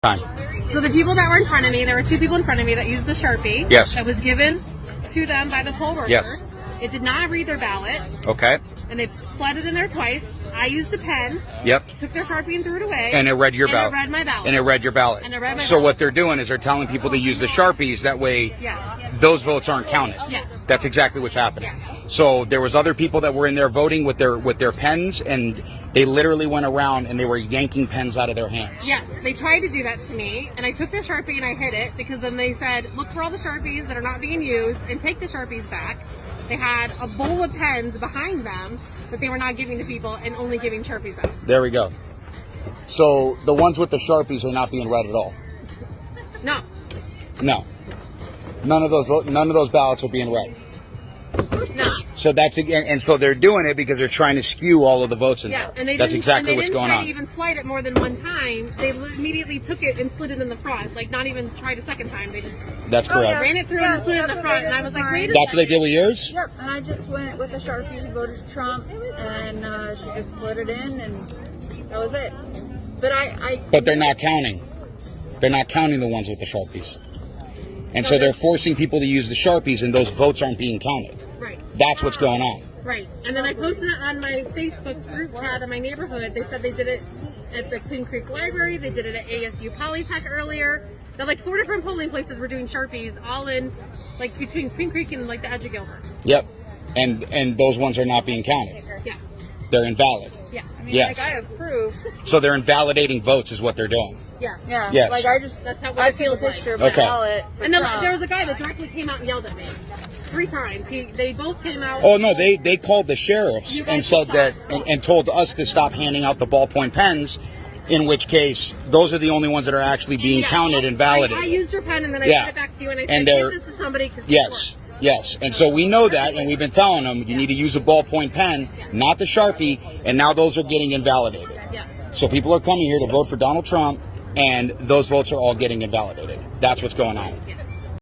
Time. So the people that were in front of me, there were two people in front of me that used the Sharpie. Yes. That was given to them by the poll workers. Yes. It did not read their ballot. Okay. And they slid it in there twice. I used a pen. Yep. Took their Sharpie and threw it away. And it read your ballot. And it read my ballot. And it read your ballot. And it read my So ballot. what they're doing is they're telling people to use the Sharpies. That way, Yes. those votes aren't counted. Yes. That's exactly what's happening. Yes. So there was other people that were in there voting with their pens, and they literally went around and they were yanking pens out of their hands. Yes, they tried to do that to me, and I took their Sharpie and I hid it because then they said, look for all the Sharpies that are not being used and take the Sharpies back. They had a bowl of pens behind them that they were not giving to people and only giving Sharpies out. There we go. So the ones with the Sharpies are not being read at all. No. No. None of those ballots are being read. Of course not. So that's and so they're doing it because they're trying to skew all of the votes in Yeah, there. and they That's didn't, exactly and they what's didn't going try on. to even slide it more than one time. They immediately took it and slid it in the front, like not even tried a second time. They just That's correct. ran it through and slid it in the front, and I was like, wait a That's what they second. did with yours? Yep, and I just went with a Sharpie, voted Trump, and she just slid it in, and that was it. But they're not counting. They're not counting the ones with the Sharpies. And so they're forcing people to use the Sharpies, and those votes aren't being counted. Right. That's what's going on. Right. And then I posted it on my Facebook group chat in my neighborhood. They said they did it at the Queen Creek Library. They did it at ASU Polytech earlier. They're like 4 different polling places were doing Sharpies, all in, like, between Queen Creek and, like, the edge of Gilbert. Yep. And those ones are not being counted. Yeah. They're invalid. Yeah. I mean, Yes. like, I have proof. So they're invalidating votes is what they're doing. Yeah. Yeah. Yes. Like, That's how I it took a feels like. picture of my Okay. ballot for And then Trump. there was a guy that directly came out and yelled at me 3 times. They both came out. Oh, no, they called the sheriffs You and guys said that, stopped. and told us to stop handing out the ballpoint pens, in which case, those are the only ones that are actually being Yeah. counted and validated. I used your pen and then I Yeah. sent it back to you and I And said, they're- give this to somebody. 'Cause Yes, this works. yes. And so we know that, and we've been telling them, you need to use a ballpoint pen, not the Sharpie, and now those are getting invalidated. Yeah. So people are coming here to vote for Donald Trump, and those votes are all getting invalidated. That's what's going on. Yes.